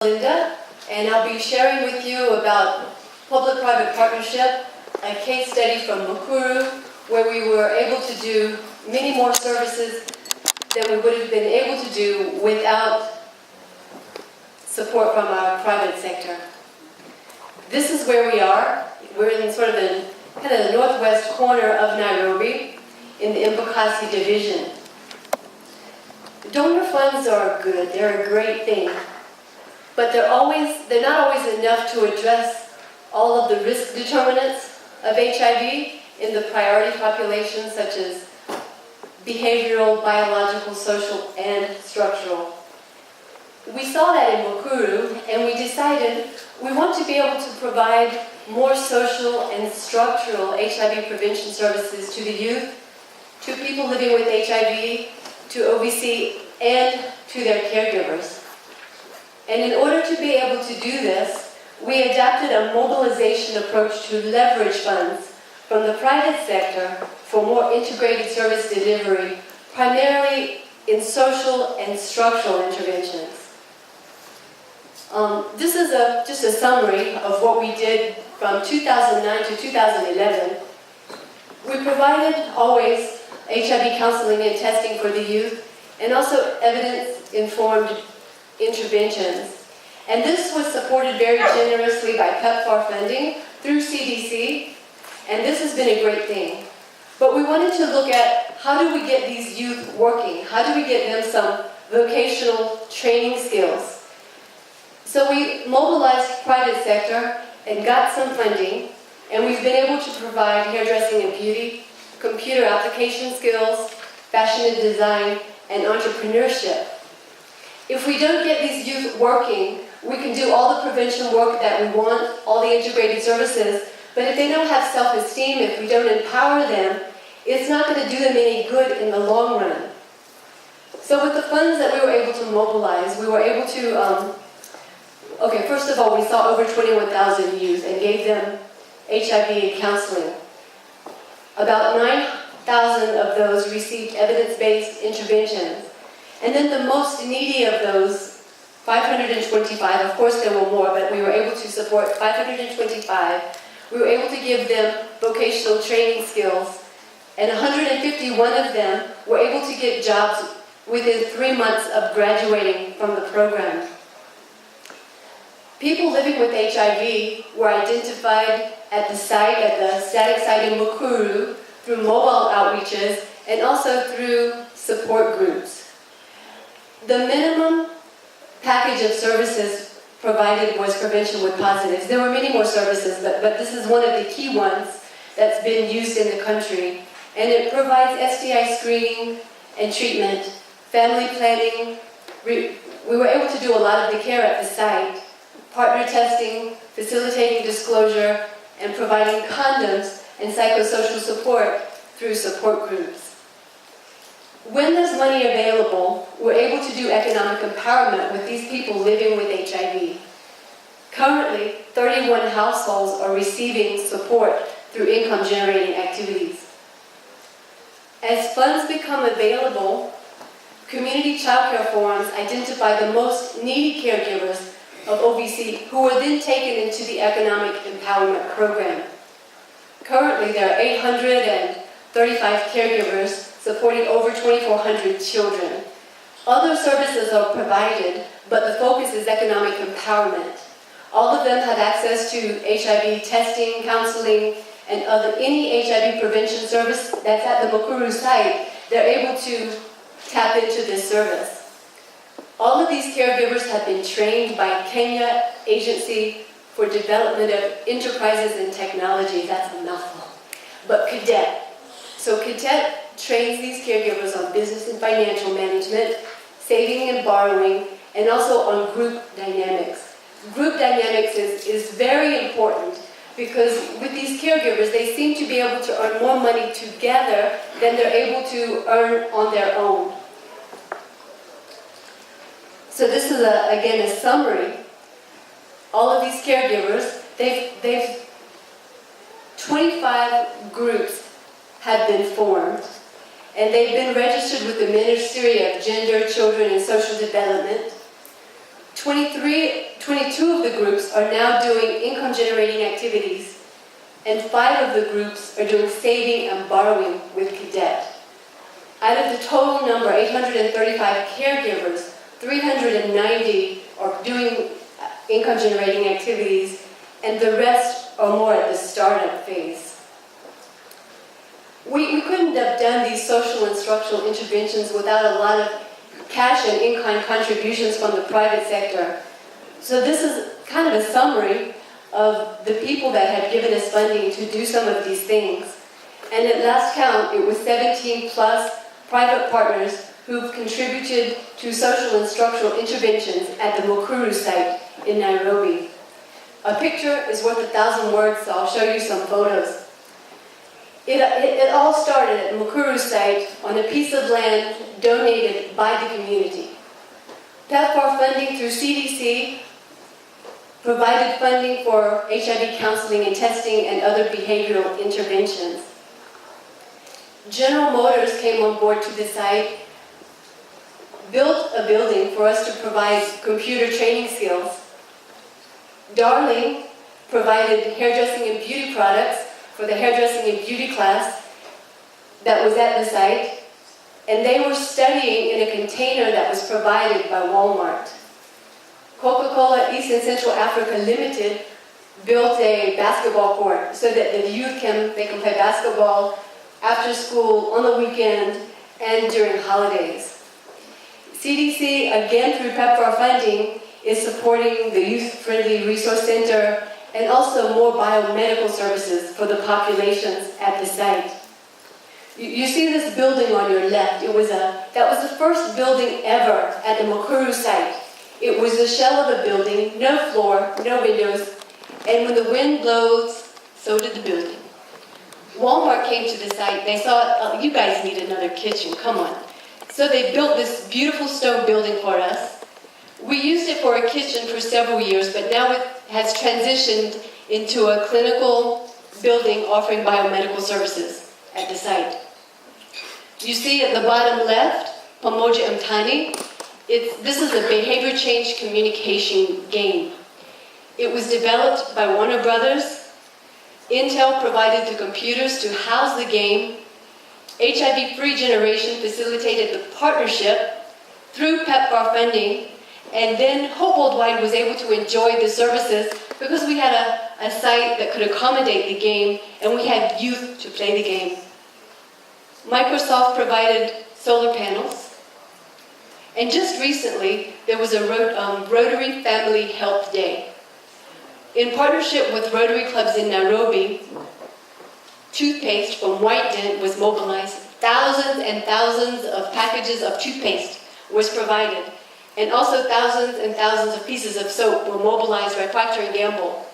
Malinda, and I'll be sharing with you about public-private partnership, a case study from Mukuru, where we were able to do many more services than we would have been able to do without support from our private sector. This is where we are. We're in sort of the northwest corner of Nairobi in the Embakasi division. Donor funds are good, they're a great thing, but they're not always enough to address all of the risk determinants of HIV in the priority populations, such as behavioral, biological, social, and structural. We saw that in Mukuru, and we decided we want to be able to provide more social and structural HIV prevention services to the youth, to people living with HIV, to OVC, and to their caregivers. And in order to be able to do this, we adopted a mobilization approach to leverage funds from the private sector for more integrated service delivery, primarily in social and structural interventions. This is just a summary of what we did from 2009 to 2011. We provided always HIV counseling and testing for the youth, and also evidence-informed interventions. And this was supported very generously by PEPFAR funding through CDC, and this has been a great thing. But we wanted to look at how do we get these youth working? How do we get them some vocational training skills? So we mobilized private sector and got some funding, and we've been able to provide hairdressing and beauty, computer application skills, fashion and design, and entrepreneurship. If we don't get these youth working, we can do all the prevention work that we want, all the integrated services, but if they don't have self-esteem, if we don't empower them, it's not going to do them any good in the long run. So with the funds that we were able to mobilize, we were able to first of all, we saw over 21,000 youth and gave them HIV counseling. About 9,000 of those received evidence-based interventions. And then the most needy of those, 525, of course there were more, but we were able to support 525. We were able to give them vocational training skills, and 151 of them were able to get jobs within 3 months of graduating from the program. People living with HIV were identified at the static site in Mukuru through mobile outreaches and also through support groups. The minimum package of services provided was prevention with positives. There were many more services, but this is one of the key ones that's been used in the country. And it provides STI screening and treatment, family planning. We were able to do a lot of the care at the site. Partner testing, facilitating disclosure, and providing condoms and psychosocial support through support groups. When there's money available, we're able to do economic empowerment with these people living with HIV. Currently, 31 households are receiving support through income-generating activities. As funds become available, community childcare forums identify the most needy caregivers of OVC, who were then taken into the economic empowerment program. Currently, there are 835 caregivers supporting over 2,400 children. Other services are provided, but the focus is economic empowerment. All of them have access to HIV testing, counseling, and any HIV prevention service that's at the Mukuru site. They're able to tap into this service. All of these caregivers have been trained by Kenya Agency for Development of Enterprises and Technology. That's a mouthful. But CADET. So CADET trains these caregivers on business and financial management, saving and borrowing, and also on group dynamics. Group dynamics is very important because with these caregivers, they seem to be able to earn more money together than they're able to earn on their own. So this is, again, a summary. All of these caregivers, 25 groups have been formed, and they've been registered with the Ministry of Gender, Children, and Social Development. 22 of the groups are now doing income-generating activities, and 5 of the groups are doing saving and borrowing with cadet. Out of the total number, 835 caregivers, 390 are doing income-generating activities, and the rest are more at the startup phase. We couldn't have done these social and structural interventions without a lot of cash and in-kind contributions from the private sector. So this is kind of a summary of the people that have given us funding to do some of these things. And at last count, it was 17 plus private partners who've contributed to social and structural interventions at the Mukuru site in Nairobi. A picture is worth 1,000 words, so I'll show you some photos. It all started at Mukuru site on a piece of land donated by the community. PEPFAR funding through CDC provided funding for HIV counseling and testing and other behavioral interventions. General Motors came on board to the site, built a building for us to provide computer training skills. Darling provided hairdressing and beauty products for the hairdressing and beauty class that was at the site, and they were studying in a container that was provided by Walmart. Coca-Cola East and Central Africa Limited built a basketball court so that the youth can play basketball after school, on the weekend, and during holidays. CDC, again through PEPFAR funding, is supporting the Youth-Friendly Resource Center and also more biomedical services for the populations at the site. You see this building on your left. That was the first building ever at the Mukuru site. It was a shell of a building, no floor, no windows, and when the wind blows, so did the building. Walmart came to the site. They saw, oh, you guys need another kitchen, come on. So they built this beautiful stone building for us. We used it for a kitchen for several years, but now it has transitioned into a clinical building offering biomedical services at the site. You see at the bottom left, Pamoja Mtani. This is a behavior change communication game. It was developed by Warner Brothers. Intel provided the computers to house the game. HIV-Free Generation facilitated the partnership through PEPFAR funding, and then Hope Worldwide was able to enjoy the services because we had a site that could accommodate the game, and we had youth to play the game. Microsoft provided solar panels, and just recently there was a Rotary Family Health Day. In partnership with Rotary clubs in Nairobi, toothpaste from White Dent was mobilized. Thousands and thousands of packages of toothpaste was provided, and also thousands and thousands of pieces of soap were mobilized by Procter & Gamble.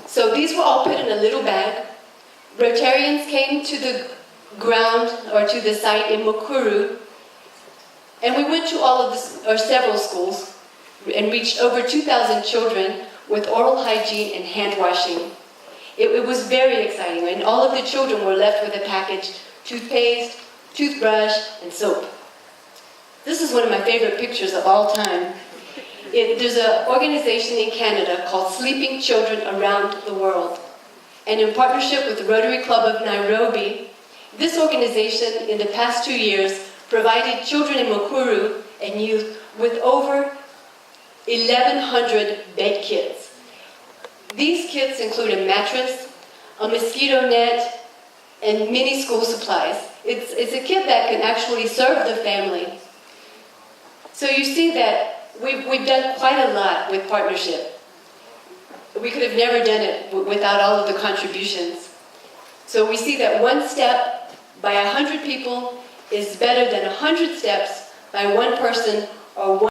So these were all put in a little bag. Rotarians came to the ground or to the site in Mukuru, and we went to several schools and reached over 2,000 children with oral hygiene and hand washing. It was very exciting, and all of the children were left with a package: toothpaste, toothbrush, and soap. This is one of my favorite pictures of all time. There's an organization in Canada called Sleeping Children Around the World. And in partnership with the Rotary Club of Nairobi, this organization in the past 2 years provided children in Mukuru and youth with over 1,100 bed kits. These kits include a mattress, a mosquito net, and many school supplies. It's a kit that can actually serve the family. So you see that we've done quite a lot with partnership. We could have never done it without all of the contributions. So we see that one step by 100 people is better than 100 steps by one person or one